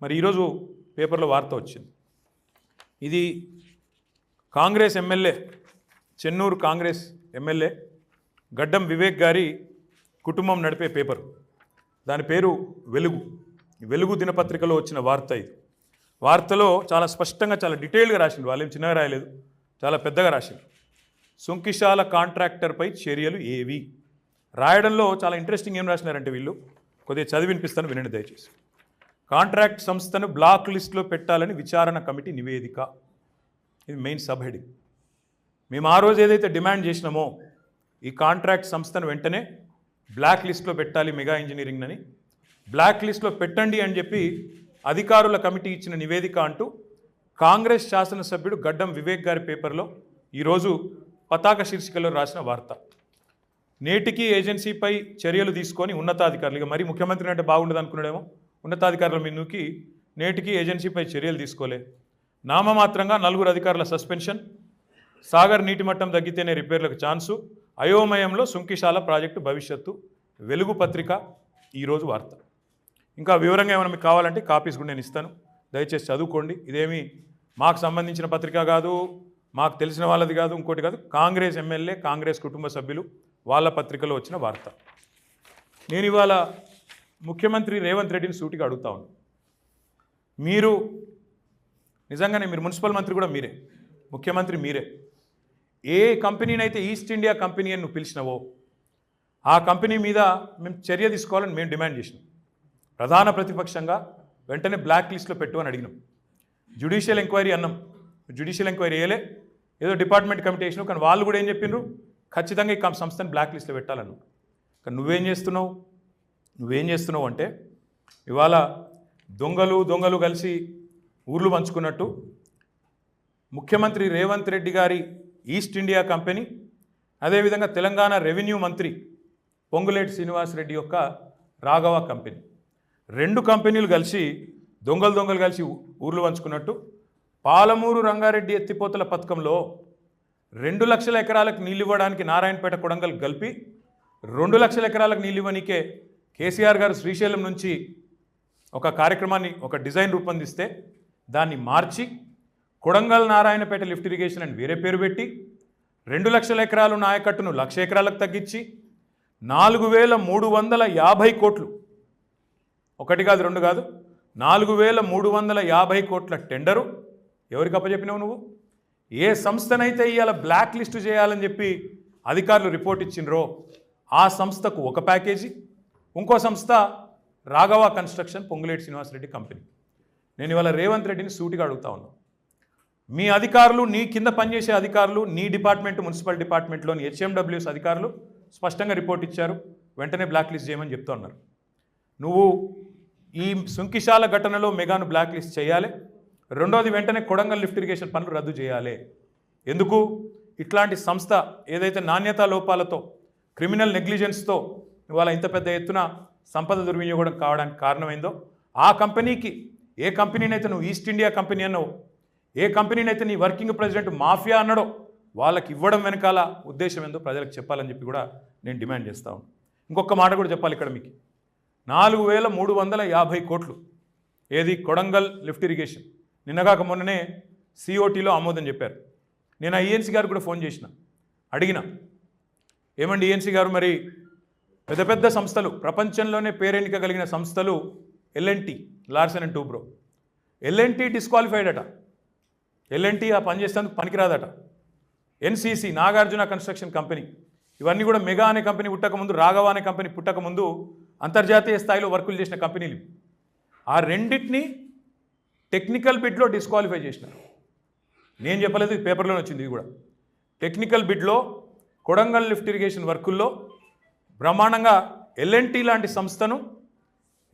మరి ఈరోజు పేపర్లో వార్త వచ్చింది. ఇది కాంగ్రెస్ ఎమ్మెల్యే, చెన్నూరు కాంగ్రెస్ ఎమ్మెల్యే గడ్డం వివేక్ గారి కుటుంబం నడిపే పేపర్. దాని పేరు వెలుగు. వెలుగు దినపత్రికలో వచ్చిన వార్త ఇది. వార్తలో చాలా స్పష్టంగా, చాలా డీటెయిల్గా రాసిండు. వాళ్ళేం చిన్నగా రాయలేదు, చాలా పెద్దగా రాసిండు. సుంకిశాల కాంట్రాక్టర్పై చర్యలు ఏవి రాయడంలో చాలా ఇంట్రెస్టింగ్ ఏం రాసినారంటే వీళ్ళు, కొద్దిగా చదివి వినిపిస్తాను, వినండి దయచేసి. కాంట్రాక్ట్ సంస్థను బ్లాక్ లిస్టులో పెట్టాలని విచారణ కమిటీ నివేదిక. ఇది మెయిన్ సబ్ హెడింగ్. మేము ఆ రోజు ఏదైతే డిమాండ్ చేసినామో ఈ కాంట్రాక్ట్ సంస్థను వెంటనే బ్లాక్ లిస్టులో పెట్టాలి, మెగా ఇంజనీరింగ్ అని బ్లాక్ లిస్టులో పెట్టండి అని చెప్పి అధికారుల కమిటీ ఇచ్చిన నివేదిక అంటూ కాంగ్రెస్ శాసనసభ్యుడు గడ్డం వివేక్ గారి పేపర్లో ఈరోజు పతాక శీర్షికలో రాసిన వార్త. నేటికి ఏజెన్సీపై చర్యలు తీసుకొని ఉన్నతాధికారులు, ఇక మరి ముఖ్యమంత్రి అంటే బాగుండదు అనుకున్నాడేమో, ఉన్నతాధికారుల మీదకి నేటికి ఏజెన్సీపై చర్యలు తీసుకోలే. నామమాత్రంగా 4 అధికారుల సస్పెన్షన్, సాగర్ నీటి మట్టం తగ్గితేనే రిపేర్లకు ఛాన్సు, అయోమయంలో సుంకిశాల ప్రాజెక్టు భవిష్యత్తు. వెలుగు పత్రిక ఈరోజు వార్త. ఇంకా వివరంగా ఏమైనా మీకు కావాలంటే కాపీస్ కూడా నేను ఇస్తాను, దయచేసి చదువుకోండి. ఇదేమి మాకు సంబంధించిన పత్రిక కాదు, మాకు తెలిసిన వాళ్ళది కాదు, ఇంకోటి కాదు. కాంగ్రెస్ ఎమ్మెల్యే, కాంగ్రెస్ కుటుంబ సభ్యులు వాళ్ళ పత్రికలో వచ్చిన వార్త. నేను ఇవాళ ముఖ్యమంత్రి రేవంత్ రెడ్డిని సూటిగా అడుగుతా ఉన్నాను. మీరు నిజంగానే, మీరు మున్సిపల్ మంత్రి కూడా మీరే, ముఖ్యమంత్రి మీరే. ఏ కంపెనీనైతే ఈస్ట్ ఇండియా కంపెనీ అని నువ్వు పిలిచినావో ఆ కంపెనీ మీద మేము చర్య తీసుకోవాలని మేము డిమాండ్ చేసినాం. ప్రధాన ప్రతిపక్షంగా వెంటనే బ్లాక్ లిస్ట్లో పెట్టు అని అడిగినాం. జ్యుడిషియల్ ఎంక్వైరీ అన్నాం, జ్యుడిషియల్ ఎంక్వైరీ వేయలే, ఏదో డిపార్ట్మెంట్ కమిటీ వేసినావు. కానీ వాళ్ళు కూడా ఏం చెప్పిండ్రు, ఖచ్చితంగా ఈ సంస్థను బ్లాక్ లిస్ట్లో పెట్టాలన్నావు. కానీ నువ్వేం చేస్తున్నావు అంటే ఇవాళ దొంగలు కలిసి ఊర్లు పంచుకున్నట్టు ముఖ్యమంత్రి రేవంత్ రెడ్డి గారి ఈస్ట్ ఇండియా కంపెనీ, అదేవిధంగా తెలంగాణ రెవెన్యూ మంత్రి పొంగులేటి శ్రీనివాసరెడ్డి యొక్క రాఘవ కంపెనీ, 2 కంపెనీలు కలిసి దొంగలు కలిసి ఊర్లు పంచుకున్నట్టు పాలమూరు రంగారెడ్డి ఎత్తిపోతల పథకంలో 2 లక్షల ఎకరాలకు నీళ్ళు ఇవ్వడానికి నారాయణపేట కొడంగల్ కలిపి 2 లక్షల ఎకరాలకు నీళ్ళు ఇవ్వనికే కేసీఆర్ గారు శ్రీశైలం నుంచి ఒక కార్యక్రమాన్ని, ఒక డిజైన్ రూపొందిస్తే దాన్ని మార్చి కొడంగల్ నారాయణపేట లిఫ్ట్ ఇరిగేషన్ అని వేరే పేరు పెట్టి 2 లక్షల ఎకరాలు నాయకట్టును 1,00,000 ఎకరాలకు తగ్గించి 4,350 కోట్లు, ఒకటి కాదు 2 కాదు, 4,350 కోట్ల టెండరు ఎవరికి అప్పచెప్పినావు నువ్వు? ఏ సంస్థనైతే ఇవాళ బ్లాక్ లిస్టు చేయాలని చెప్పి అధికారులు రిపోర్ట్ ఇచ్చిండ్రో ఆ సంస్థకు ఒక ప్యాకేజీ, ఇంకో సంస్థ రాఘవ కన్స్ట్రక్షన్ పొంగులేటి శ్రీనివాసరెడ్డి కంపెనీ. నేను ఇవాళ రేవంత్ రెడ్డిని సూటిగా అడుగుతా ఉన్నాను. మీ అధికారులు, నీ కింద పనిచేసే అధికారులు, నీ డిపార్ట్మెంట్ మున్సిపల్ డిపార్ట్మెంట్లోని హెచ్ఎండబ్ల్యూఎస్ అధికారులు స్పష్టంగా రిపోర్ట్ ఇచ్చారు, వెంటనే బ్లాక్ లిస్ట్ చేయమని చెప్తూ ఉన్నారు. నువ్వు ఈ సుంకిశాల ఘటనలో మెగాను బ్లాక్ లిస్ట్ చేయాలి. రెండోది, వెంటనే కొడంగల్ లిఫ్ట్ ఇరిగేషన్ పనులు రద్దు చేయాలి. ఎందుకు? ఇట్లాంటి సంస్థ ఏదైతే నాణ్యతా లోపాలతో, క్రిమినల్ నెగ్లిజెన్స్తో ఇవాళ ఇంత పెద్ద ఎత్తున సంపద దుర్వినియోగం కావడానికి కారణమైందో ఆ కంపెనీకి, ఏ కంపెనీనైతే నువ్వు ఈస్ట్ ఇండియా కంపెనీ అన్నావు, ఏ కంపెనీనైతే నీ వర్కింగ్ ప్రెసిడెంట్ మాఫియా అన్నాడో వాళ్ళకి ఇవ్వడం వెనకాల ఉద్దేశం ఏందో ప్రజలకు చెప్పాలని చెప్పి కూడా నేను డిమాండ్ చేస్తా ఉన్నాను. ఇంకొక మాట కూడా చెప్పాలి ఇక్కడ మీకు. 4,350 కోట్లు ఏది కొడంగల్ లిఫ్ట్ ఇరిగేషన్ నిన్నగాక మొన్ననే సిఓటీలో ఆమోదం చెప్పారు. నేను ఆ ఈఎన్సీ గారు కూడా ఫోన్ చేసిన, అడిగిన, ఏమండి ఈఎన్సీ గారు, మరి పెద్ద పెద్ద సంస్థలు, ప్రపంచంలోనే పేరెన్నిక కలిగిన సంస్థలు L N T, Larsen and Toubro, L N T disqualified అట, ఎల్ఎన్టీ ఆ పని చేసేందుకు పనికిరాదట. ఎన్సీసీ, నాగార్జున కన్స్ట్రక్షన్ కంపెనీ, ఇవన్నీ కూడా మెగా అనే కంపెనీ పుట్టకముందు, రాఘవ అనే కంపెనీ పుట్టకముందు అంతర్జాతీయ స్థాయిలో వర్కులు చేసిన కంపెనీలు. ఆ రెండింటినీ టెక్నికల్ బిడ్లో డిస్క్వాలిఫై చేసినారు. నేను చెప్పలేదు, పేపర్లోనే వచ్చింది. ఇది కూడా టెక్నికల్ బిడ్లో కొడంగల్ లిఫ్ట్ ఇరిగేషన్ వర్కుల్లో బ్రహ్మాండంగా ఎల్ఎన్టీ లాంటి సంస్థను,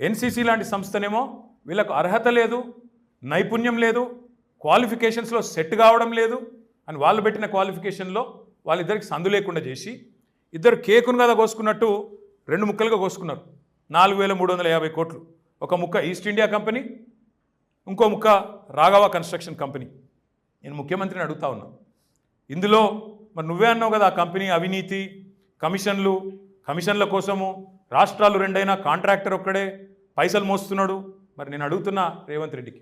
ఎన్సీసీ లాంటి సంస్థనేమో వీళ్ళకు అర్హత లేదు, నైపుణ్యం లేదు, క్వాలిఫికేషన్స్లో సెట్ కావడం లేదు అని వాళ్ళు పెట్టిన క్వాలిఫికేషన్లో వాళ్ళిద్దరికి సందు లేకుండా చేసి, ఇద్దరు కేకును కదా కోసుకున్నట్టు 2 ముక్కలుగా కోసుకున్నారు. 4,350 కోట్లు. ఒక ముక్క ఈస్ట్ ఇండియా కంపెనీ, ఇంకో ముక్క రాఘవ కన్స్ట్రక్షన్ కంపెనీ. నేను ముఖ్యమంత్రిని అడుగుతా ఉన్నా, ఇందులో మరి నువ్వే అన్నావు కదా, ఆ కంపెనీ అవినీతి, కమిషన్ల కోసము రాష్ట్రాలు 2 కాంట్రాక్టర్ ఒక్కడే పైసలు మోస్తున్నాడు, మరి నేను అడుగుతున్నా రేవంత్ రెడ్డికి,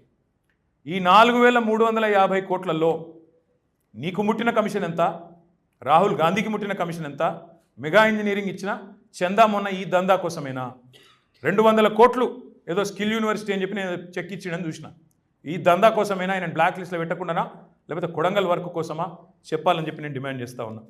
ఈ 4,350 కోట్లలో నీకు ముట్టిన కమిషన్ ఎంత, రాహుల్ గాంధీకి ముట్టిన కమిషన్ ఎంత, మెగా ఇంజనీరింగ్ ఇచ్చిన చందా మొన్న ఈ దందా కోసమేనా? 200 కోట్లు ఏదో స్కిల్ యూనివర్సిటీ అని చెప్పి నేను చెక్ ఇచ్చిండని చూసిన. ఈ దందా కోసమైనా ఆయన బ్లాక్ లిస్ట్లో పెట్టకుండానా, లేకపోతే కొడంగల్ వర్క్ కోసమా చెప్పాలని చెప్పి నేను డిమాండ్ చేస్తా ఉన్నా.